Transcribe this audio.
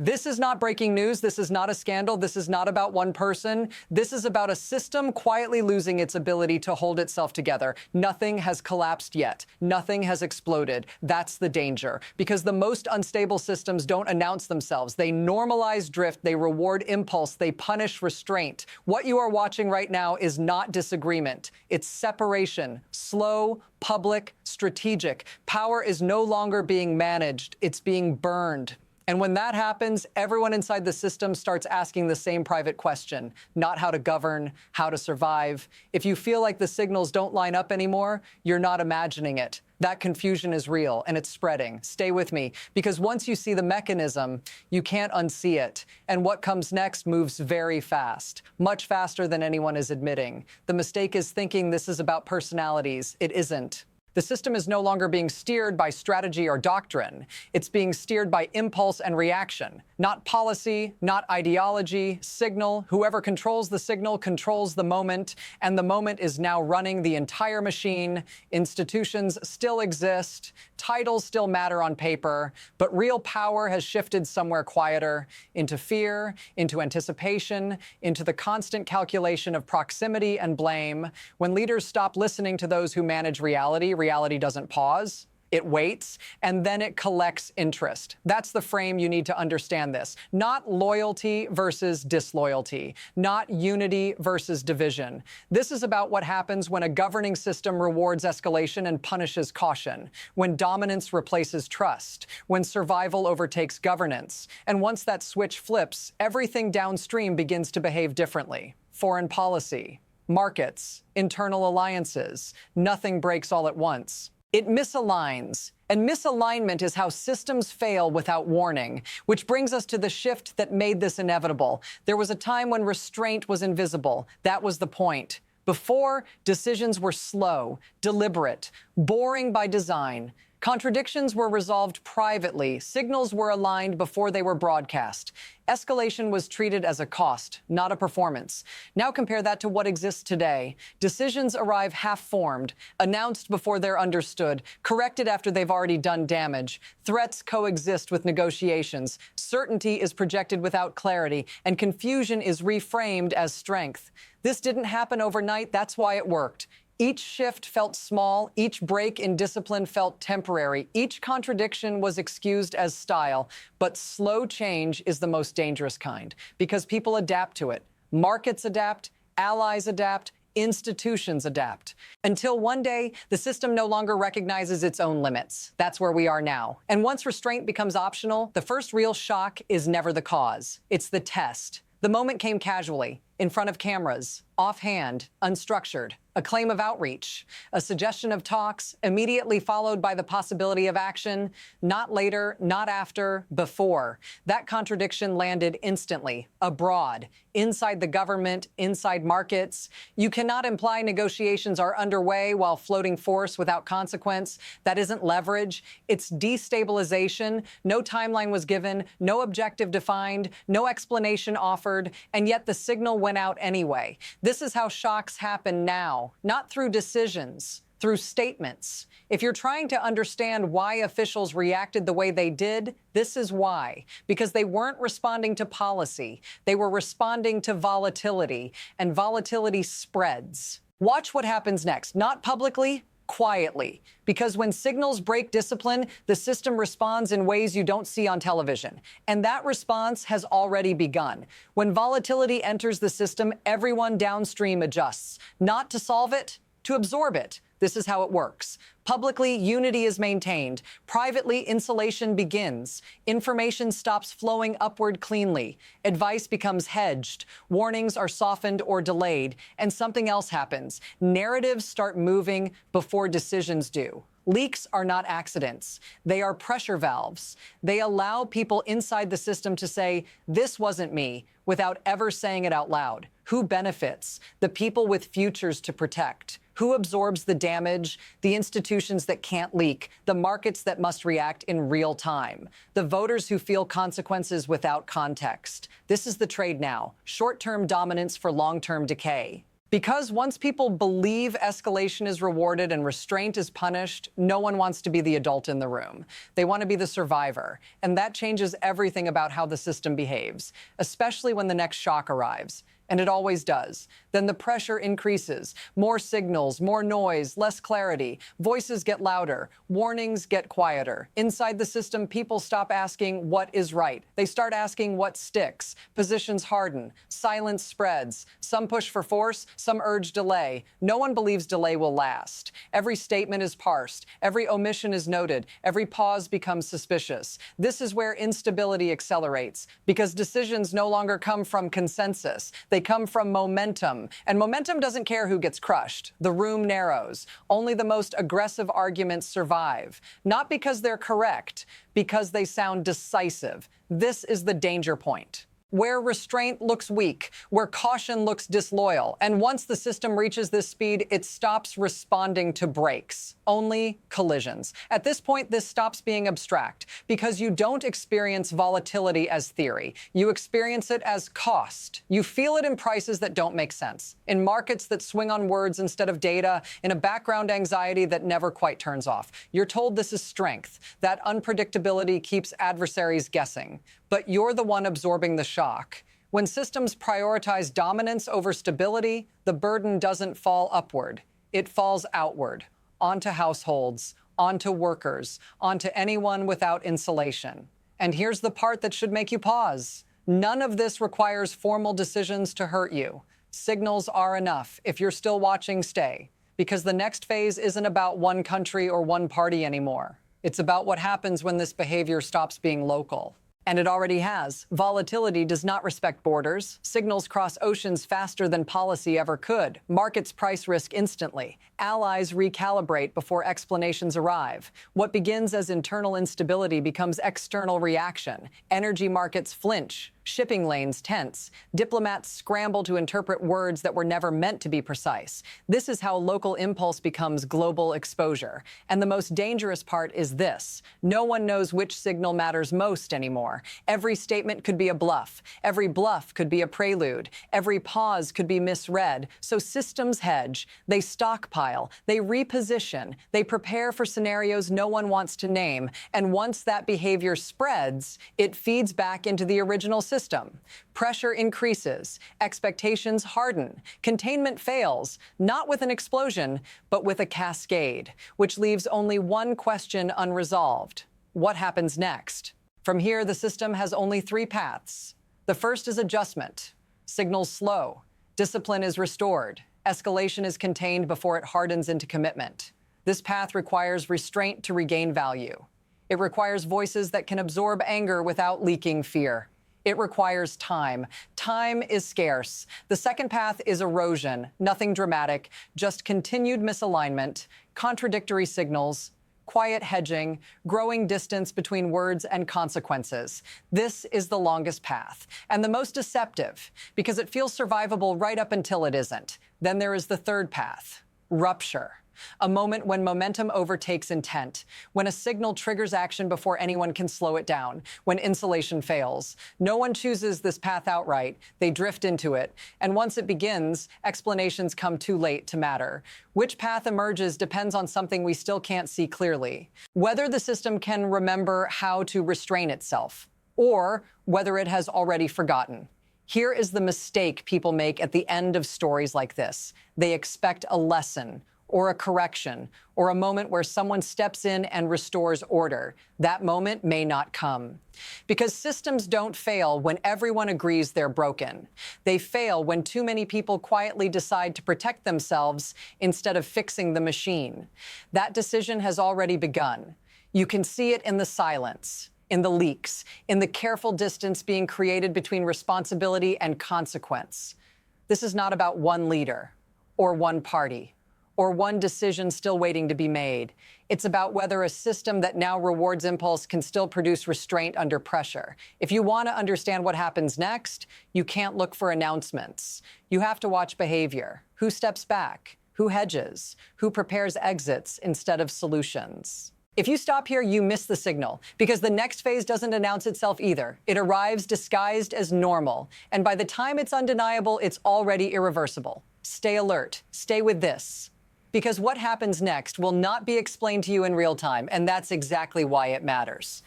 This is not breaking news. This is not a scandal. This is not about one person. This is about a system quietly losing its ability to hold itself together. Nothing has collapsed yet. Nothing has exploded. That's the danger. Because the most unstable systems don't announce themselves. They normalize drift. They reward impulse. They punish restraint. What you are watching right now is not disagreement. It's separation. Slow, public, strategic. Power is no longer being managed. It's being burned. And when that happens, everyone inside the system starts asking the same private question, not how to govern, how to survive. If you feel like the signals don't line up anymore, you're not imagining it. That confusion is real, and it's spreading. Stay with me, because once you see the mechanism, you can't unsee it. And what comes next moves very fast, much faster than anyone is admitting. The mistake is thinking this is about personalities. It isn't. The system is no longer being steered by strategy or doctrine. It's being steered by impulse and reaction. Not policy, not ideology, signal. Whoever controls the signal controls the moment, and the moment is now running the entire machine. Institutions still exist. Titles still matter on paper, but real power has shifted somewhere quieter, into fear, into anticipation, into the constant calculation of proximity and blame. When leaders stop listening to those who manage reality, reality doesn't pause. It waits, and then it collects interest. That's the frame you need to understand this. Not loyalty versus disloyalty, not unity versus division. This is about what happens when a governing system rewards escalation and punishes caution, when dominance replaces trust, when survival overtakes governance. And once that switch flips, everything downstream begins to behave differently. Foreign policy, markets, internal alliances, nothing breaks all at once. It misaligns, and misalignment is how systems fail without warning, which brings us to the shift that made this inevitable. There was a time when restraint was invisible. That was the point. Before, decisions were slow, deliberate, boring by design. Contradictions were resolved privately. Signals were aligned before they were broadcast. Escalation was treated as a cost, not a performance. Now compare that to what exists today. Decisions arrive half-formed, announced before they're understood, corrected after they've already done damage. Threats coexist with negotiations. Certainty is projected without clarity, and confusion is reframed as strength. This didn't happen overnight. That's why it worked. Each shift felt small, each break in discipline felt temporary, each contradiction was excused as style, but slow change is the most dangerous kind, because people adapt to it. Markets adapt, allies adapt, institutions adapt. Until one day, the system no longer recognizes its own limits. That's where we are now. And once restraint becomes optional, the first real shock is never the cause. It's the test. The moment came casually, in front of cameras, offhand, unstructured. A claim of outreach, a suggestion of talks, immediately followed by the possibility of action, not later, not after, before. That contradiction landed instantly, abroad, inside the government, inside markets. You cannot imply negotiations are underway while floating force without consequence. That isn't leverage. It's destabilization. No timeline was given, no objective defined, no explanation offered, and yet the signal went out anyway. This is how shocks happen now, not through decisions, through statements. If you're trying to understand why officials reacted the way they did, this is why. Because they weren't responding to policy. They were responding to volatility, and volatility spreads. Watch what happens next, not publicly, quietly. Because when signals break discipline, the system responds in ways you don't see on television. And that response has already begun. When volatility enters the system, everyone downstream adjusts. Not to solve it, to absorb it. This is how it works. Publicly, unity is maintained. Privately, insulation begins. Information stops flowing upward cleanly. Advice becomes hedged. Warnings are softened or delayed. And something else happens. Narratives start moving before decisions do. Leaks are not accidents. They are pressure valves. They allow people inside the system to say, "This wasn't me," without ever saying it out loud. Who benefits? The people with futures to protect. Who absorbs the damage? The institutions that can't leak, the markets that must react in real time, the voters who feel consequences without context. This is the trade now, short-term dominance for long-term decay. Because once people believe escalation is rewarded and restraint is punished, no one wants to be the adult in the room. They want to be the survivor. And that changes everything about how the system behaves, especially when the next shock arrives. And it always does. Then the pressure increases. More signals, more noise, less clarity. Voices get louder. Warnings get quieter. Inside the system, people stop asking what is right. They start asking what sticks. Positions harden. Silence spreads. Some push for force, some urge delay. No one believes delay will last. Every statement is parsed. Every omission is noted. Every pause becomes suspicious. This is where instability accelerates, because decisions no longer come from consensus. They come from momentum. And momentum doesn't care who gets crushed. The room narrows. Only the most aggressive arguments survive. Not because they're correct, because they sound decisive. This is the danger point. Where restraint looks weak, where caution looks disloyal. And once the system reaches this speed, it stops responding to breaks, only collisions. At this point, this stops being abstract, because you don't experience volatility as theory. You experience it as cost. You feel it in prices that don't make sense, in markets that swing on words instead of data, in a background anxiety that never quite turns off. You're told this is strength. That unpredictability keeps adversaries guessing. But you're the one absorbing the shock. When systems prioritize dominance over stability, the burden doesn't fall upward. It falls outward, onto households, onto workers, onto anyone without insulation. And here's the part that should make you pause. None of this requires formal decisions to hurt you. Signals are enough. If you're still watching, stay. Because the next phase isn't about one country or one party anymore. It's about what happens when this behavior stops being local. And it already has. Volatility does not respect borders. Signals cross oceans faster than policy ever could. Markets price risk instantly. Allies recalibrate before explanations arrive. What begins as internal instability becomes external reaction. Energy markets flinch. Shipping lanes tense. Diplomats scramble to interpret words that were never meant to be precise. This is how local impulse becomes global exposure. And the most dangerous part is this. No one knows which signal matters most anymore. Every statement could be a bluff. Every bluff could be a prelude. Every pause could be misread. So systems hedge. They stockpile. They reposition. They prepare for scenarios no one wants to name. And once that behavior spreads, it feeds back into the original system. Pressure increases, expectations harden, containment fails, not with an explosion, but with a cascade, which leaves only one question unresolved. What happens next? From here, the system has only three paths. The first is adjustment. Signals slow. Discipline is restored. Escalation is contained before it hardens into commitment. This path requires restraint to regain value. It requires voices that can absorb anger without leaking fear. It requires time. Time is scarce. The second path is erosion. Nothing dramatic, just continued misalignment, contradictory signals, quiet hedging, growing distance between words and consequences. This is the longest path, and the most deceptive, because it feels survivable right up until it isn't. Then there is the third path, rupture. A moment when momentum overtakes intent, when a signal triggers action before anyone can slow it down, when insulation fails. No one chooses this path outright. They drift into it. And once it begins, explanations come too late to matter. Which path emerges depends on something we still can't see clearly. Whether the system can remember how to restrain itself, or whether it has already forgotten. Here is the mistake people make at the end of stories like this. They expect a lesson, or a correction, or a moment where someone steps in and restores order. That moment may not come. Because systems don't fail when everyone agrees they're broken. They fail when too many people quietly decide to protect themselves instead of fixing the machine. That decision has already begun. You can see it in the silence, in the leaks, in the careful distance being created between responsibility and consequence. This is not about one leader, or one party, or one decision still waiting to be made. It's about whether a system that now rewards impulse can still produce restraint under pressure. If you want to understand what happens next, you can't look for announcements. You have to watch behavior. Who steps back? Who hedges? Who prepares exits instead of solutions? If you stop here, you miss the signal, because the next phase doesn't announce itself either. It arrives disguised as normal, and by the time it's undeniable, it's already irreversible. stay alert, stay with this. Because what happens next will not be explained to you in real time, and that's exactly why it matters.